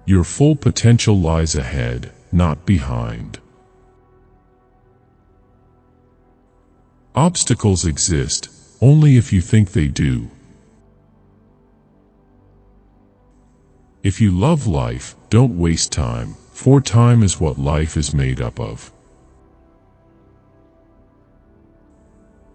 Your full potential lies ahead, not behind. Obstacles exist only if you think they do. If you love life, don't waste time, for time is what life is made up of.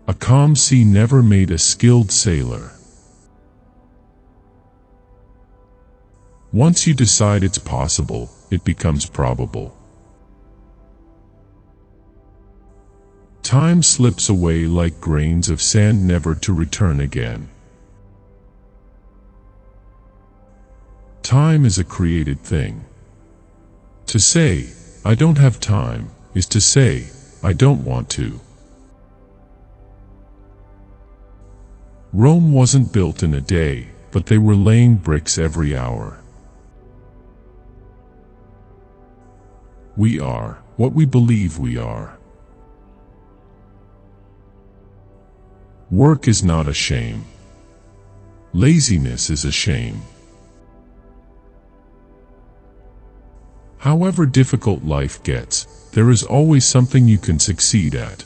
A calm sea never made a skilled sailor. Once you decide it's possible, it becomes probable. Time slips away like grains of sand, never to return again. Time is a created thing. To say, "I don't have time," is to say, "I don't want to." Rome wasn't built in a day, but they were laying bricks every hour. We are what we believe we are. Work is not a shame. Laziness is a shame. However difficult life gets, there is always something you can succeed at.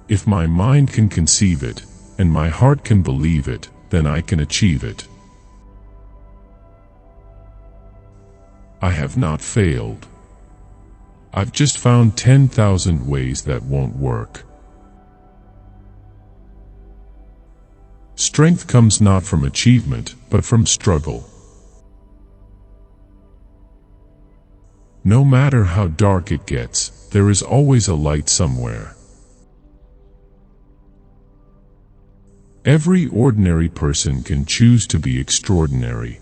If my mind can conceive it, and my heart can believe it, then I can achieve it. I have not failed. I've just found 10,000 ways that won't work. Strength comes not from achievement, but from struggle. No matter how dark it gets, there is always a light somewhere. Every ordinary person can choose to be extraordinary.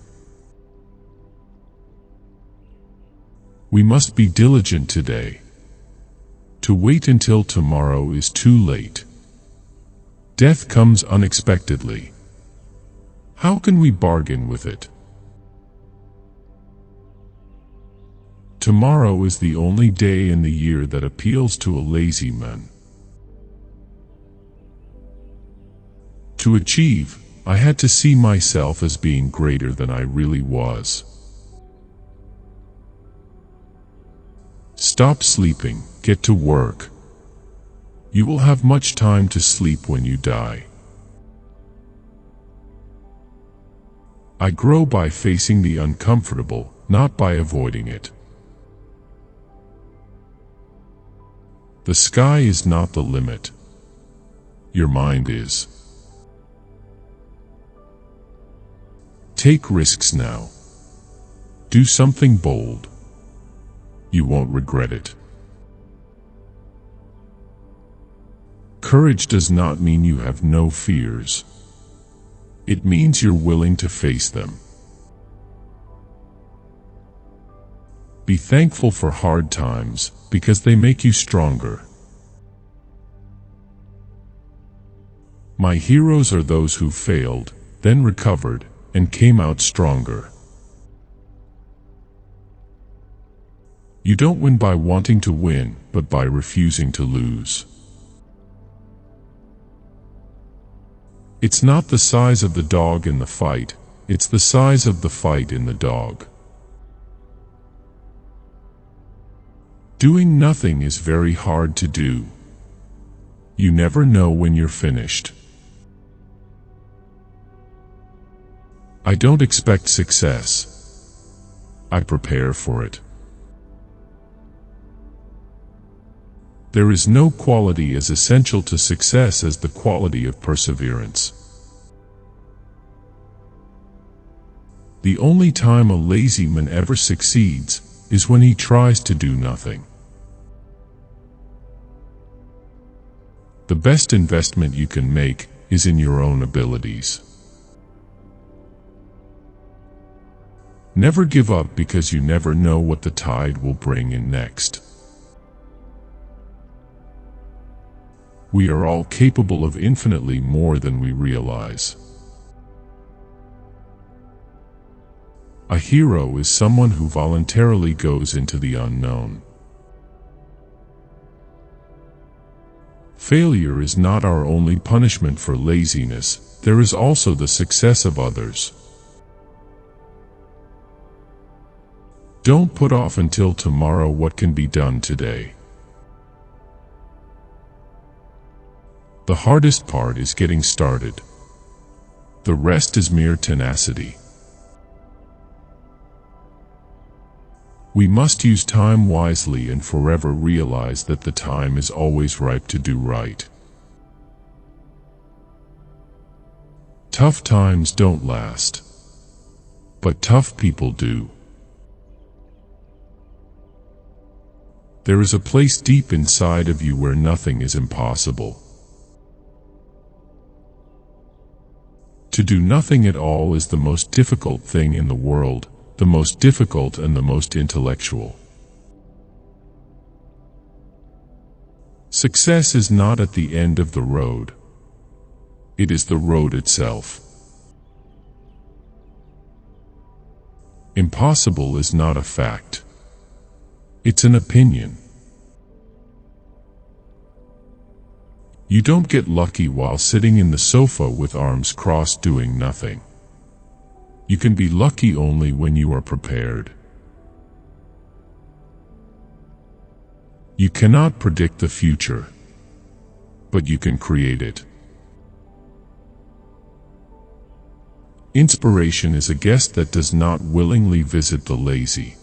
We must be diligent today. To wait until tomorrow is too late. Death comes unexpectedly. How can we bargain with it? Tomorrow is the only day in the year that appeals to a lazy man. To achieve, I had to see myself as being greater than I really was. Stop sleeping, get to work. You will have much time to sleep when you die. I grow by facing the uncomfortable, not by avoiding it. The sky is not the limit. Your mind is. Take risks now. Do something bold. You won't regret it. Courage does not mean you have no fears. It means you're willing to face them. Be thankful for hard times, because they make you stronger. My heroes are those who failed, then recovered, and came out stronger. You don't win by wanting to win, but by refusing to lose. It's not the size of the dog in the fight, it's the size of the fight in the dog. Doing nothing is very hard to do. You never know when you're finished. I don't expect success. I prepare for it. There is no quality as essential to success as the quality of perseverance. The only time a lazy man ever succeeds is when he tries to do nothing. The best investment you can make is in your own abilities. Never give up because you never know what the tide will bring in next. We are all capable of infinitely more than we realize. A hero is someone who voluntarily goes into the unknown. Failure is not our only punishment for laziness, there is also the success of others. Don't put off until tomorrow what can be done today. The hardest part is getting started. The rest is mere tenacity. We must use time wisely and forever realize that the time is always ripe to do right. Tough times don't last, but tough people do. There is a place deep inside of you where nothing is impossible. To do nothing at all is the most difficult thing in the world, the most difficult and the most intellectual. Success is not at the end of the road. It is the road itself. Impossible is not a fact. It's an opinion. You don't get lucky while sitting in the sofa with arms crossed doing nothing. You can be lucky only when you are prepared. You cannot predict the future, but you can create it. Inspiration is a guest that does not willingly visit the lazy.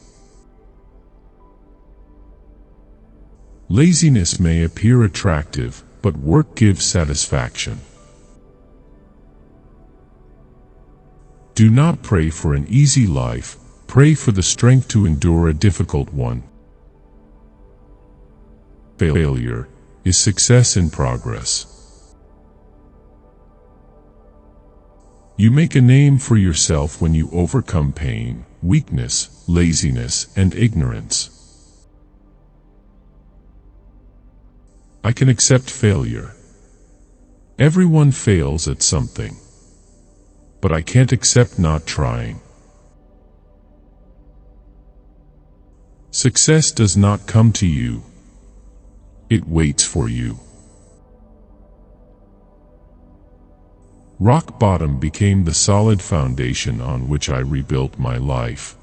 Laziness may appear attractive, but work gives satisfaction. Do not pray for an easy life, pray for the strength to endure a difficult one. Failure is success in progress. You make a name for yourself when you overcome pain, weakness, laziness, and ignorance. I can accept failure. Everyone fails at something. But I can't accept not trying. Success does not come to you. It waits for you. Rock bottom became the solid foundation on which I rebuilt my life.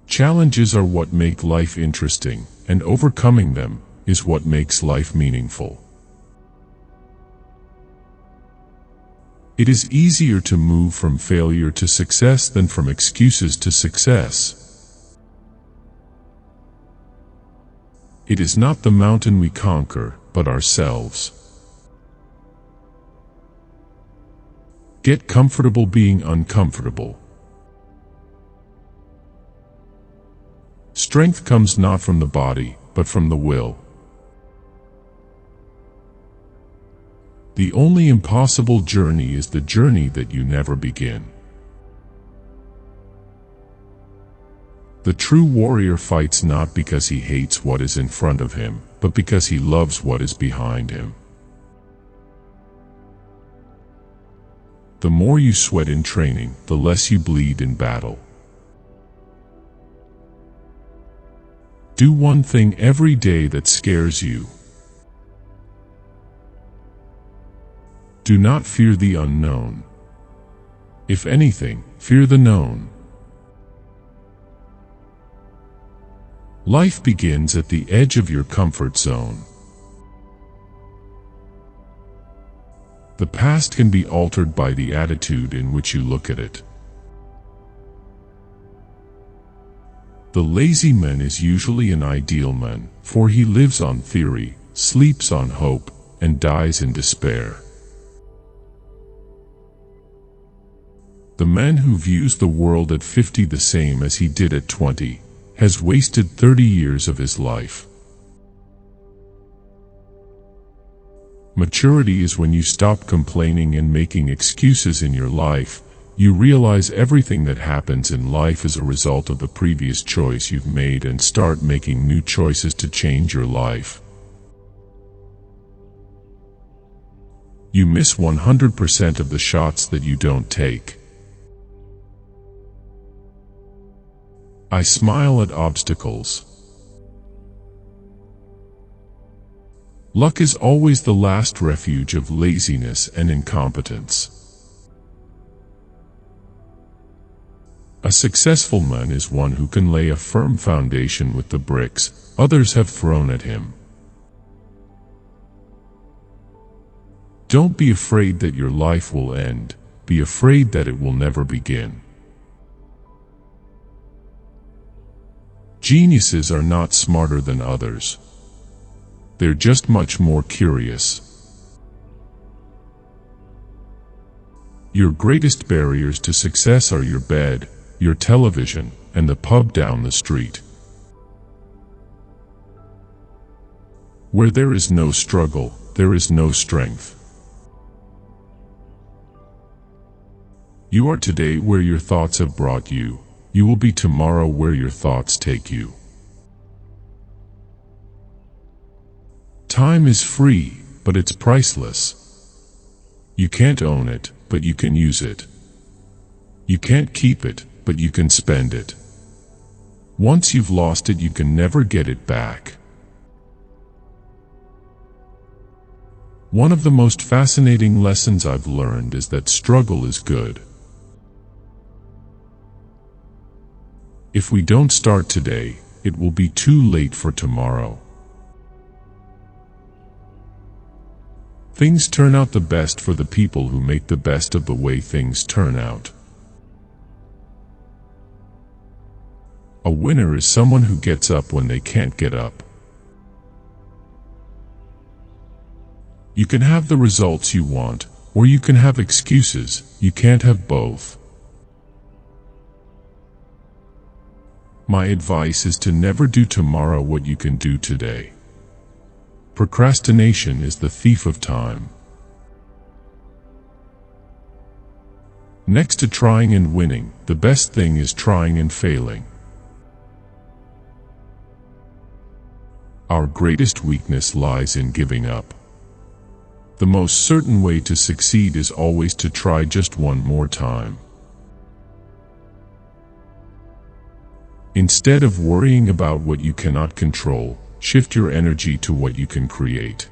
Challenges are what make life interesting, and overcoming them is what makes life meaningful. It is easier to move from failure to success than from excuses to success. It is not the mountain we conquer, but ourselves. Get comfortable being uncomfortable. Strength comes not from the body, but from the will. The only impossible journey is the journey that you never begin. The true warrior fights not because he hates what is in front of him, but because he loves what is behind him. The more you sweat in training, the less you bleed in battle. Do one thing every day that scares you. Do not fear the unknown. If anything, fear the known. Life begins at the edge of your comfort zone. The past can be altered by the attitude in which you look at it. The lazy man is usually an ideal man, for he lives on theory, sleeps on hope, and dies in despair. The man who views the world at 50 the same as he did at 20, has wasted 30 years of his life. Maturity is when you stop complaining and making excuses in your life. You realize everything that happens in life is a result of the previous choice you've made and start making new choices to change your life. You miss 100% of the shots that you don't take. I smile at obstacles. Luck is always the last refuge of laziness and incompetence. A successful man is one who can lay a firm foundation with the bricks others have thrown at him. Don't be afraid that your life will end. Be afraid that it will never begin. Geniuses are not smarter than others. They're just much more curious. Your greatest barriers to success are your bed, your television, and the pub down the street. Where there is no struggle, there is no strength. You are today where your thoughts have brought you. You will be tomorrow where your thoughts take you. Time is free, but it's priceless. You can't own it, but you can use it. You can't keep it, but you can spend it. Once you've lost it, you can never get it back. One of the most fascinating lessons I've learned is that struggle is good. If we don't start today, it will be too late for tomorrow. Things turn out the best for the people who make the best of the way things turn out. A winner is someone who gets up when they can't get up. You can have the results you want, or you can have excuses. You can't have both. My advice is to never do tomorrow what you can do today. Procrastination is the thief of time. Next to trying and winning, the best thing is trying and failing. Our greatest weakness lies in giving up. The most certain way to succeed is always to try just one more time. Instead of worrying about what you cannot control, shift your energy to what you can create.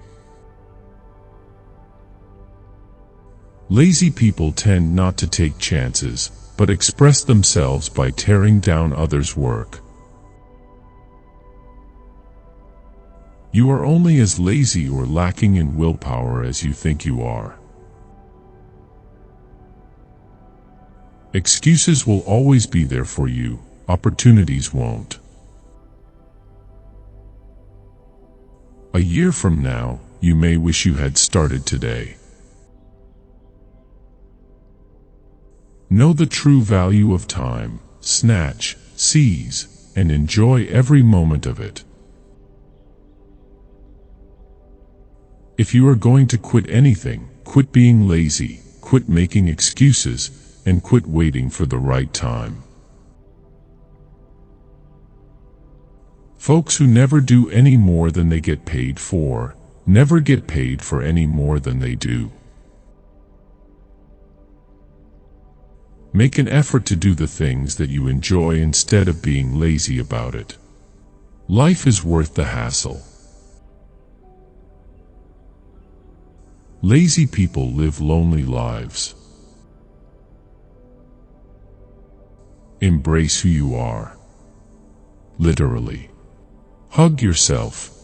Lazy people tend not to take chances, but express themselves by tearing down others' work. You are only as lazy or lacking in willpower as you think you are. Excuses will always be there for you. Opportunities won't. A year from now, you may wish you had started today. Know the true value of time, snatch, seize, and enjoy every moment of it. If you are going to quit anything, quit being lazy, quit making excuses, and quit waiting for the right time. Folks who never do any more than they get paid for, never get paid for any more than they do. Make an effort to do the things that you enjoy instead of being lazy about it. Life is worth the hassle. Lazy people live lonely lives. Embrace who you are. Literally. Hug yourself.